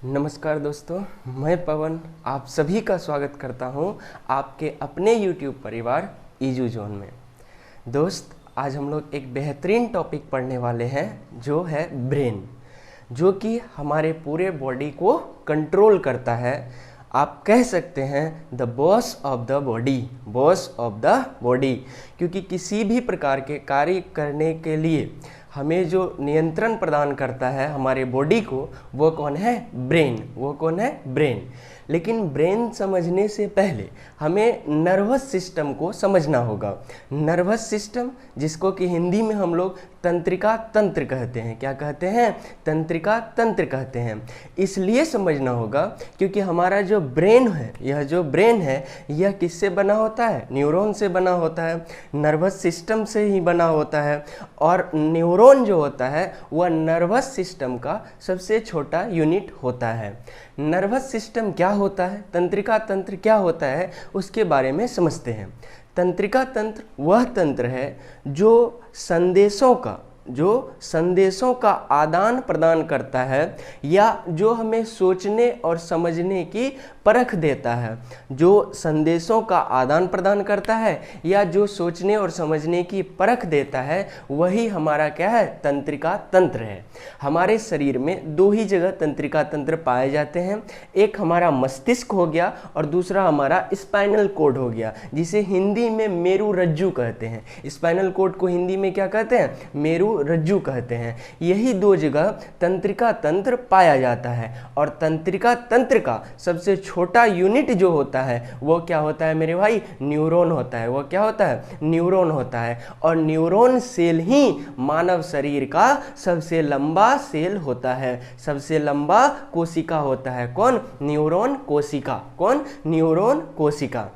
नमस्कार दोस्तों, मैं पवन आप सभी का स्वागत करता हूं आपके अपने YouTube परिवार ईजू जोन में। दोस्त, आज हम लोग एक बेहतरीन टॉपिक पढ़ने वाले हैं जो है ब्रेन, जो कि हमारे पूरे बॉडी को कंट्रोल करता है। आप कह सकते हैं the boss of the body, boss of the body, क्योंकि किसी भी प्रकार के कार्य करने के लिए हमें जो नियंत्रण प्रदान करता है हमारे बॉडी को, वो कौन है? ब्रेन। वो कौन है? ब्रेन। लेकिन ब्रेन समझने से पहले हमें नर्वस सिस्टम को समझना होगा। नर्वस सिस्टम, जिसको कि हिंदी में हम लोग तंत्रिका तंत्र कहते हैं। क्या कहते हैं? तंत्रिका तंत्र कहते हैं। इसलिए समझना होगा क्योंकि हमारा जो ब्रेन है, यह जो ब्रेन है, यह किससे बना होता है? न्यूरॉन से बना होता है, नर्वस सिस्टम से ही बना होता है। और न्यूरॉन जो होता है वह नर्वस सिस्टम का सबसे छोटा यूनिट होता है। नर्वस सिस्टम क्या होता है, तंत्रिका तंत्र क्या होता है, उसके बारे में समझते हैं। तंत्रिका तंत्र वह तंत्र है जो संदेशों का आदान प्रदान करता है, या जो हमें सोचने और समझने की परख देता है। जो संदेशों का आदान प्रदान करता है या जो सोचने और समझने की परख देता है, वही हमारा क्या है? तंत्रिका तंत्र है। हमारे शरीर में दो ही जगह तंत्रिका तंत्र पाए जाते हैं। एक हमारा मस्तिष्क हो गया और दूसरा हमारा स्पाइनल कोड हो गया, जिसे हिंदी में मेरु रज्जु कहते हैं। स्पाइनल कोड को हिंदी में क्या कहते हैं? मेरु रज्जु कहते हैं। यही दो जगह तंत्रिका तंत्र पाया जाता है। और तंत्रिका तंत्र का सबसे छोटा यूनिट जो होता है वो क्या होता है मेरे भाई? न्यूरॉन होता है। वो क्या होता है? न्यूरॉन होता है। और न्यूरॉन सेल ही मानव शरीर का सबसे लंबा सेल होता है, सबसे लंबा कोशिका होता है। कौन? न्यूरॉन कोशिका। कौन? न्यूरॉन कोशिका।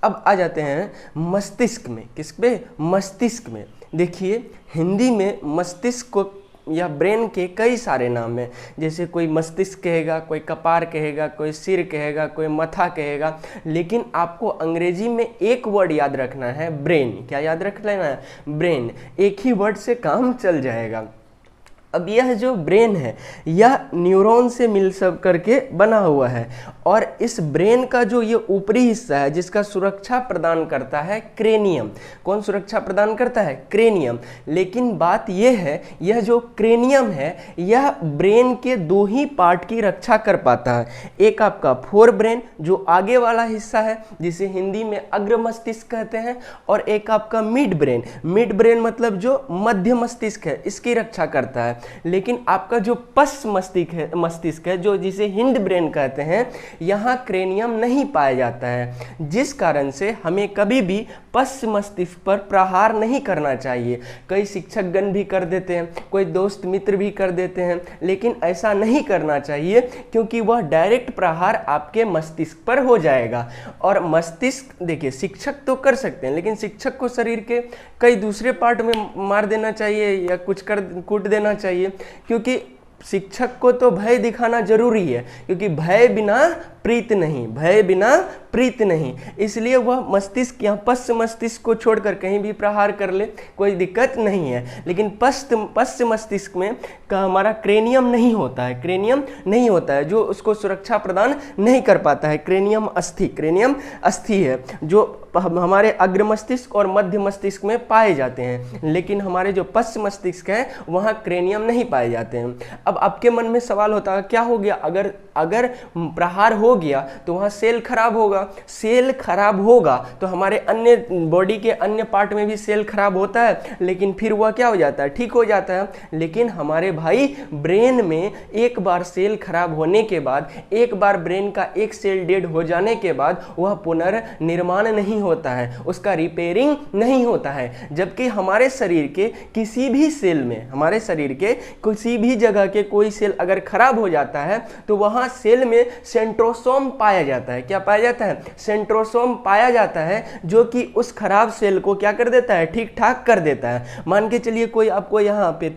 अब आ जाते हैं मस्तिष्क में। किस पे? मस्तिष्क में। देखिए, हिंदी में मस्तिष्क को या ब्रेन के कई सारे नाम हैं। जैसे कोई मस्तिष्क कहेगा, कोई कपार कहेगा, कोई सिर कहेगा, कोई मथा कहेगा। लेकिन आपको अंग्रेजी में एक वर्ड याद रखना है, ब्रेन। क्या याद रख लेना है? ब्रेन। एक ही वर्ड से काम चल जाएगा। अब यह जो ब्रेन है, यह न्यूरॉन से मिल सब करके बना हुआ है। और इस ब्रेन का जो ये ऊपरी हिस्सा है, जिसका सुरक्षा प्रदान करता है क्रेनियम। कौन सुरक्षा प्रदान करता है? क्रेनियम। लेकिन बात यह है, यह जो क्रेनियम है, यह ब्रेन के दो ही पार्ट की रक्षा कर पाता है। एक आपका फोर ब्रेन, जो आगे वाला हिस्सा है, जिसे हिंदी में अग्र मस्तिष्क कहते हैं। और एक आपका मिड ब्रेन। मिड ब्रेन मतलब जो मध्य मस्तिष्क है, इसकी रक्षा करता है। लेकिन आपका जो पश्च मस्तिष्क है, जो जिसे हिंड ब्रेन कहते हैं, यहाँ क्रेनियम नहीं पाया जाता है। जिस कारण से हमें कभी भी पश्च मस्तिष्क पर प्रहार नहीं करना चाहिए। कई शिक्षकगण भी कर देते हैं, कोई दोस्त मित्र भी कर देते हैं, लेकिन ऐसा नहीं करना चाहिए, क्योंकि वह डायरेक्ट प्रहार आपके मस्तिष्क पर हो जाएगा। और मस्तिष्क, देखिए, शिक्षक तो कर सकते हैं, लेकिन शिक्षक को शरीर के कई दूसरे पार्ट में मार देना चाहिए या कुछ कर कूट देना चाहिए, क्योंकि शिक्षक को तो भय दिखाना जरूरी है, क्योंकि भय बिना प्रीत नहीं, भय बिना प्रीत नहीं। इसलिए वह मस्तिष्क, यहाँ पश्च मस्तिष्क को छोड़कर कहीं भी प्रहार कर ले, कोई दिक्कत नहीं है। लेकिन पश्च मस्तिष्क में का हमारा क्रेनियम नहीं होता है, क्रेनियम नहीं होता है, जो उसको सुरक्षा प्रदान नहीं कर पाता है। क्रेनियम अस्थि है, जो हमारे अग्र मस्तिष्क और मध्य मस्तिष्क में पाए जाते हैं। लेकिन हमारे जो पश्च मस्तिष्क है, वहाँ क्रेनियम नहीं पाए जाते हैं। अब आपके मन में सवाल होता है, क्या हो गया? अगर प्रहार हो गया तो वहाँ सेल खराब होगा। सेल खराब होगा तो हमारे अन्य बॉडी के अन्य पार्ट में भी सेल खराब होता है, लेकिन फिर वह क्या हो जाता है? ठीक हो जाता है। लेकिन हमारे भाई ब्रेन में एक बार सेल खराब होने के बाद, एक बार ब्रेन का एक सेल डेड हो जाने के बाद, वह पुनर्निर्माण नहीं होता है, उसका रिपेयरिंग नहीं होता है। जबकि हमारे शरीर के किसी भी सेल में, हमारे शरीर के किसी भी जगह के कोई सेल अगर खराब हो जाता है, तो वहाँ सेल में सेंट्रोसोम पाया जाता है। क्या पाया जाता है? सेंट्रोसोम पाया जाता है, जो कि उस खराब सेल को क्या कर देता है? ठीक ठाक कर देता है। मान के चलिए कोई आपको यहाँ पे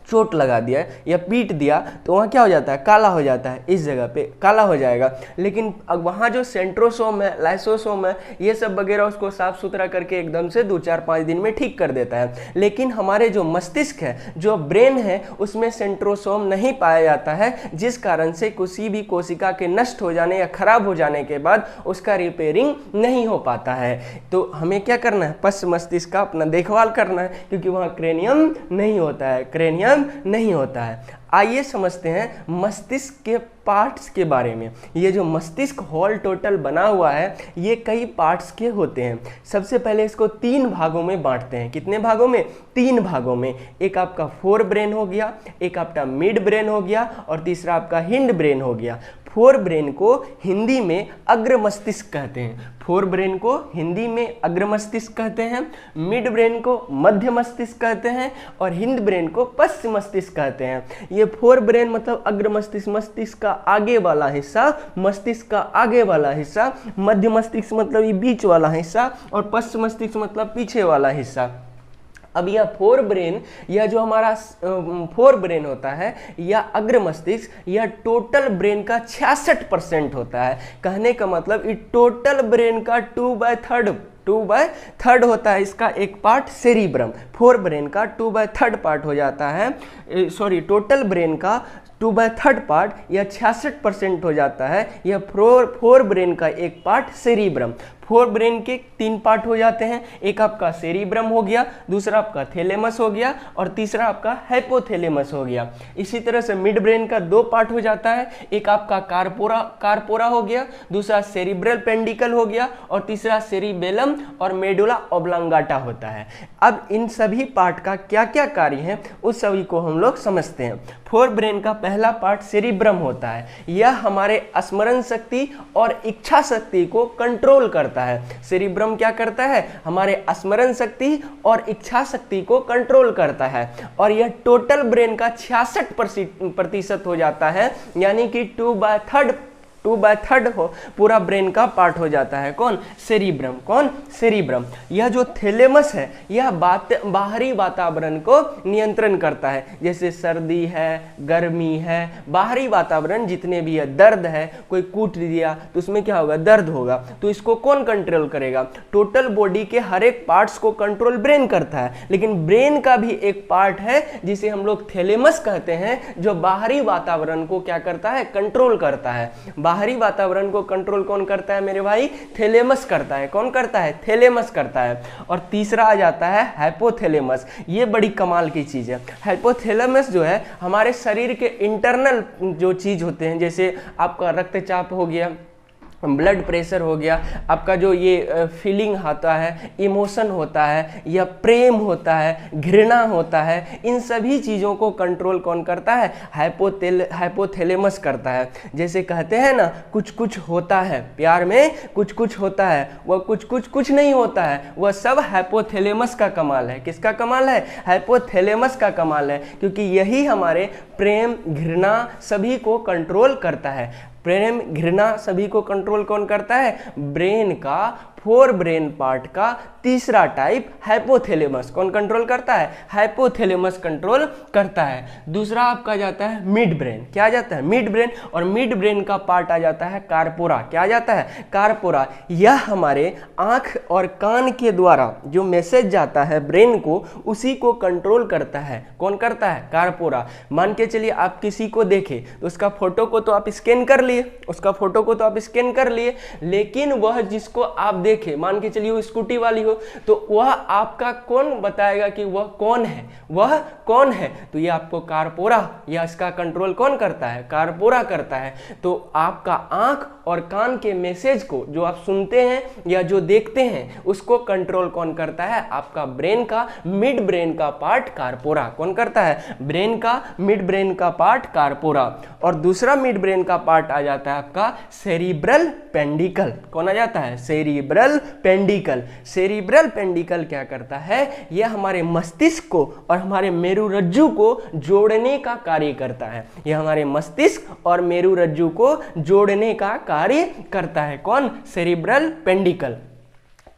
चोट लगा दिया या पीट दिया तो वहाँ क्या हो जाता है, काला हो जाता है, इस जगह पे काला हो जाएगा। लेकिन अब वहाँ जो सेंट्रोसोम है, लाइसोसोम है, ये सब वगैरह उसको साफ सुथरा करके एकदम से 2-4-5 दिन में ठीक कर देता है। लेकिन हमारे जो मस्तिष्क है, जो ब्रेन है, उसमें सेंट्रोसोम नहीं पाया जाता है, जिस कारण से किसी भी कोशिका के नष्ट हो जाने या खराब हो जाने के बाद उसका रिपेयरिंग नहीं हो पाता है। तो हमें क्या करना है, पश्च मस्तिष्क का अपना देखभाल करना है, क्योंकि वहाँ क्रेनियम नहीं होता है, क्रेनियम नहीं होता है। आइए समझते हैं मस्तिष्क के पार्ट्स के बारे में। ये जो मस्तिष्क होल टोटल बना हुआ है, ये कई पार्ट्स के होते हैं। सबसे पहले इसको 3 भागों में बांटते हैं। कितने भागों में? 3 भागों में। एक आपका फोर ब्रेन हो गया, एक आपका मिड ब्रेन हो गया, और तीसरा आपका हिंड ब्रेन हो गया। फोर ब्रेन को हिंदी में अग्र मस्तिष्क कहते हैं। फोर ब्रेन को हिंदी में अग्र मस्तिष्क कहते हैं, मिड ब्रेन को मध्य मस्तिष्क कहते हैं, और हिंद ब्रेन को पश्च मस्तिष्क कहते हैं। ये फोर ब्रेन मतलब अग्र मस्तिष्क, मस्तिष्क का आगे वाला हिस्सा, मस्तिष्क का आगे वाला हिस्सा, मध्य मस्तिष्क मतलब ये बीच वाला हिस्सा, और पश्च मस्तिष्क मतलब पीछे वाला हिस्सा। अब यह फोर ब्रेन, यह जो हमारा फोर ब्रेन होता है, या अग्र मस्तिष्क, यह टोटल ब्रेन का 66% होता है। कहने का मतलब ये टोटल ब्रेन का 2/3 होता है। इसका एक पार्ट सेरिब्रम, फोर ब्रेन का 2/3 पार्ट हो जाता है, टोटल ब्रेन का 2/3 पार्ट या 66% हो जाता है। यह फोर ब्रेन का एक पार्ट सेरिब्रम। फोर ब्रेन के 3 पार्ट हो जाते हैं। एक आपका सेरिब्रम हो गया, दूसरा आपका थैलेमस हो गया, और तीसरा आपका हाइपोथैलेमस हो गया। इसी तरह से मिड ब्रेन का 2 पार्ट हो जाता है। एक आपका कार्पोरा हो गया, दूसरा सेरिब्रल पेंडिकल हो गया, और तीसरा सेरिबेलम और मेडुला ऑब्लांगाटा होता है। अब इन सभी पार्ट का क्या क्या कार्य है उस सभी को हम लोग समझते हैं। फोर ब्रेन का पहला पार्ट सेरिब्रम होता है। यह हमारे स्मरण शक्ति और इच्छा शक्ति को कंट्रोल करता है। सेरिब्रम क्या करता है? हमारे स्मरण शक्ति और इच्छा शक्ति को कंट्रोल करता है, और यह टोटल ब्रेन का 66% हो जाता है, यानी कि 2/3 हो पूरा ब्रेन का पार्ट हो जाता है। कौन? सेरिब्रम। कौन? सेरिब्रम। यह जो थैलेमस है, यह बाहरी वातावरण को नियंत्रण करता है, जैसे सर्दी है, गर्मी है, बाहरी वातावरण जितने भी है, दर्द है, कोई कूट दिया तो उसमें क्या होगा? दर्द होगा। तो इसको कौन कंट्रोल करेगा? टोटल बॉडी के हर एक पार्ट्स को कंट्रोल ब्रेन करता है, लेकिन ब्रेन का भी एक पार्ट है जिसे हम लोग थैलेमस कहते हैं, जो बाहरी वातावरण को क्या करता है? कंट्रोल करता है। बाहरी वातावरण को कंट्रोल कौन करता है मेरे भाई? थैलेमस करता है। कौन करता है? थैलेमस करता है। और तीसरा आ जाता है हाइपोथैलेमस। ये बड़ी कमाल की चीज है। हाइपोथैलेमस जो है हमारे शरीर के इंटरनल जो चीज होते हैं, जैसे आपका रक्तचाप हो गया, ब्लड प्रेशर हो गया, आपका जो ये फीलिंग आता है, इमोशन होता है, या प्रेम होता है, घृणा होता है, इन सभी चीज़ों को कंट्रोल कौन करता है? हाइपोथैलेमस करता है। जैसे कहते हैं ना, कुछ कुछ होता है, प्यार में कुछ कुछ होता है, वह कुछ नहीं होता है, वह सब हाइपोथैलेमस का कमाल है। किसका कमाल है? हाइपोथैलेमस का कमाल है, क्योंकि यही हमारे प्रेम, घृणा सभी को कंट्रोल करता है। प्रेम, घृणा सभी को कंट्रोल कौन करता है? ब्रेन का फोर ब्रेन पार्ट का तीसरा टाइप हाइपोथैलेमस। कौन कंट्रोल करता है? हाइपोथैलेमस कंट्रोल करता है। दूसरा आपका जाता है मिड ब्रेन। क्या जाता है? Mid brain. और मिड ब्रेन का पार्ट आ जाता है कार्पोरा। क्या जाता है? कार्पोरा। यह हमारे आंख और कान के द्वारा जो मैसेज जाता है ब्रेन को, उसी को कंट्रोल करता है। कौन करता है? कार्पोरा। मान के चलिए आप किसी को देखे तो उसका फोटो को तो आप स्कैन कर लिए, लेकिन वह जिसको आप देखे, मान के चलिए वो स्कूटी वाली हो, तो वह आपका कौन बताएगा कि वह कौन है? वह कौन है? तो ये आपको कार्पोरा, या इसका कंट्रोल कौन करता है? कार्पोरा करता है। तो आपका आंख और कान के मैसेज को जो आप सुनते हैं या जो देखते हैं, उसको कंट्रोल कौन करता है? आपका ब्रेन का मिड ब्रेन का पार्ट कार्पोरा। कौन करता है? ब्रेन का मिड ब्रेन का पार्ट कार्पोरा। और दूसरा मिड ब्रेन का पार्ट आ जाता है आपका सेरिब्रल पेंडिकल। कौन आ जाता है? सेरिब्रल पेंडिकल। सेरिब्रल पेंडिकल क्या करता है? यह हमारे मस्तिष्क को और हमारे मेरुरज्जु को जोड़ने का कार्य करता है। यह हमारे मस्तिष्क और मेरुरज्जु को जोड़ने का कार्य करता है। कौन? सेरिब्रल पेंडिकल।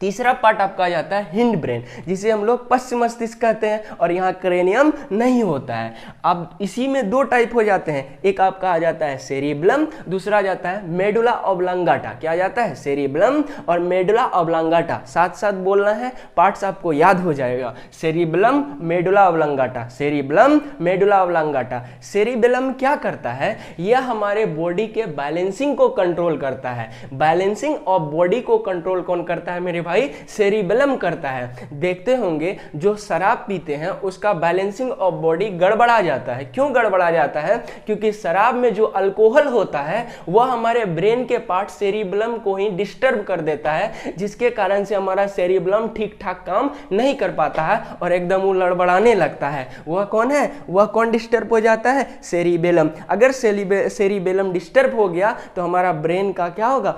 तीसरा पार्ट आपका आ जाता है हिंड ब्रेन, जिसे हम लोग पश्च मस्तिष्क कहते हैं, और यहाँ क्रेनियम नहीं होता है। अब इसी में दो टाइप हो जाते हैं, एक आपका आ जाता है सेरिब्लम, दूसरा आ जाता है मेडुला ऑब्लांगाटा। क्या आ जाता है? सेरिब्लम और मेडुला ऑब्लांगाटा, साथ साथ बोलना है, पार्ट्स आपको याद हो जाएगा। Cerebellum, medulla oblongata, cerebellum, medulla oblongata. Cerebellum क्या करता है? यह हमारे बॉडी के बैलेंसिंग को कंट्रोल करता है। बैलेंसिंग ऑफ बॉडी को कंट्रोल कौन करता है मेरे भाई? सेरिबेलम करता है। देखते होंगे जो शराब पीते हैं उसका बैलेंसिंग ऑफ बॉडी गड़बड़ा जाता है। क्यों गड़बड़ा जाता है? क्योंकि शराब में जो अल्कोहल होता है वह हमारे ब्रेन के पार्ट सेरिबेलम को ही डिस्टर्ब कर देता है, जिसके कारण से हमारा सेरिबेलम ठीक ठाक काम नहीं कर पाता है और एकदम वो लड़बड़ाने लगता है। वह कौन है? वह कौन डिस्टर्ब हो जाता है? सेरिबेलम। अगर सेरिबेलम डिस्टर्ब हो गया तो हमारा ब्रेन का क्या होगा?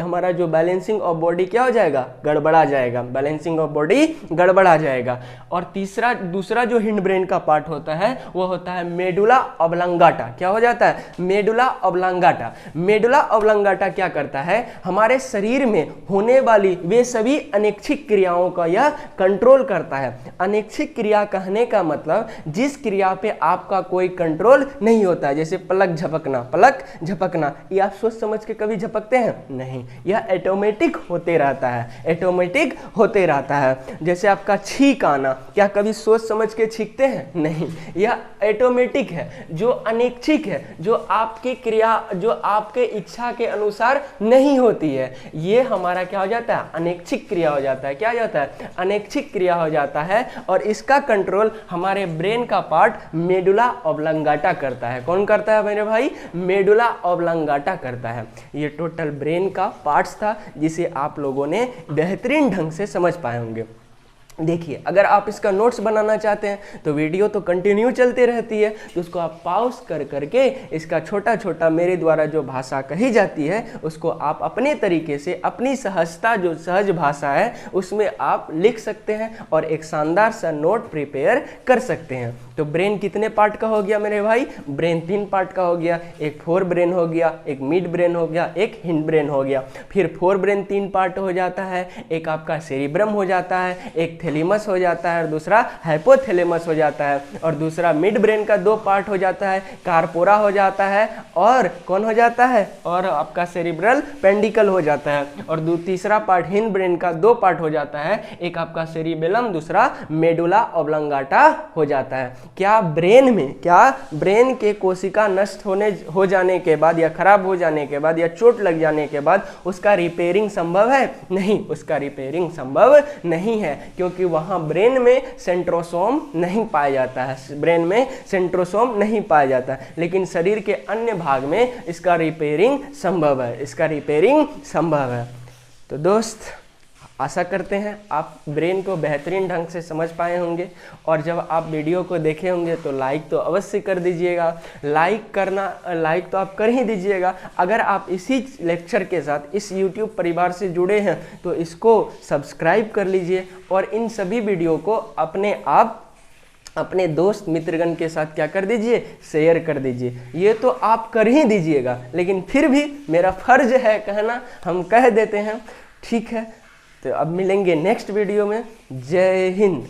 हमारा जो बैलेंसिंग ऑफ बॉडी क्या हो जाएगा? गड़बड़ा जाएगा, बैलेंसिंग ऑफ बॉडी गड़बड़ा जाएगा। और दूसरा जो हिंड ब्रेन का पार्ट होता है वो होता है मेडुला ऑब्लांगाटा। क्या हो जाता है? Medulla oblongata. मेडुला ऑब्लांगाटा क्या करता है? हमारे शरीर में होने वाली वे सभी अनैच्छिक क्रियाओं का यह कंट्रोल करता है। अनैच्छिक क्रिया कहने का मतलब जिस क्रिया पे आपका कोई कंट्रोल नहीं होता है, जैसे पलक झपकना, ये आप सोच समझ के कभी झपकते हैं? नहीं, यह ऑटोमेटिक होते रहता है, ऑटोमेटिक होते रहता है। जैसे आपका छींक आना, क्या कभी सोच समझ के छींकते हैं? नहीं, यह ऑटोमेटिक है। जो अनैच्छिक है, जो आपकी क्रिया, जो आपके इच्छा के अनुसार नहीं होती है, ये हमारा क्या हो जाता है? अनैच्छिक क्रिया हो जाता है। क्या हो जाता है? अनैच्छिक क्रिया हो जाता है। और इसका कंट्रोल हमारे ब्रेन का पार्ट मेडुला ऑब्लांगाटा करता है। कौन करता है मेरे भाई? मेडुला ऑब्लांगाटा करता है। ये टोटल ब्रेन का पार्ट्स था जिसे आप लोगों ने बेहतरीन ढंग से समझ पाए होंगे। देखिए, अगर आप इसका नोट्स बनाना चाहते हैं तो वीडियो तो कंटिन्यू चलती रहती है, तो उसको आप पॉज कर करके इसका छोटा छोटा मेरे द्वारा जो भाषा कही जाती है उसको आप अपने तरीके से, अपनी सहजता, जो सहज भाषा है उसमें आप लिख सकते हैं और एक शानदार सा नोट प्रिपेयर कर सकते हैं। तो ब्रेन कितने पार्ट का हो गया मेरे भाई? ब्रेन 3 पार्ट का हो गया। एक फोर ब्रेन हो गया, एक मिड ब्रेन हो गया, एक हिंड ब्रेन हो गया। फिर फोर ब्रेन 3 पार्ट हो जाता है, एक आपका सेरिब्रम हो जाता है, एक थैलेमस हो जाता है और दूसरा हाइपोथैलेमस हो जाता है, और दूसरा मिड ब्रेन का 2 पार्ट हो जाता है, कार्पोरा हो जाता है, और कौन हो जाता है? और आपका सेरिब्रल पेंडिकल हो जाता है। और तीसरा पार्ट हिंड ब्रेन का 2 पार्ट हो जाता है, एक आपका सेरिबेलम, दूसरा मेडुला ऑब्लांगाटा हो जाता है। क्या ब्रेन के कोशिका नष्ट हो जाने के बाद या खराब हो जाने के बाद या चोट लग जाने के बाद उसका रिपेयरिंग संभव है? नहीं, उसका रिपेयरिंग संभव नहीं है, क्योंकि वहां ब्रेन में सेंट्रोसोम नहीं पाया जाता है। ब्रेन में सेंट्रोसोम नहीं पाया जाता है, लेकिन शरीर के अन्य भाग में इसका रिपेयरिंग संभव है, इसका रिपेयरिंग संभव है। तो दोस्त, आशा करते हैं आप ब्रेन को बेहतरीन ढंग से समझ पाए होंगे, और जब आप वीडियो को देखे होंगे तो लाइक तो अवश्य कर दीजिएगा। लाइक तो आप कर ही दीजिएगा। अगर आप इसी लेक्चर के साथ इस YouTube परिवार से जुड़े हैं तो इसको सब्सक्राइब कर लीजिए, और इन सभी वीडियो को अपने दोस्त मित्रगण के साथ क्या कर दीजिए? शेयर कर दीजिए। ये तो आप कर ही दीजिएगा, लेकिन फिर भी मेरा फर्ज है कहना, हम कह देते हैं। ठीक है, तो अब मिलेंगे नेक्स्ट वीडियो में। जय हिंद।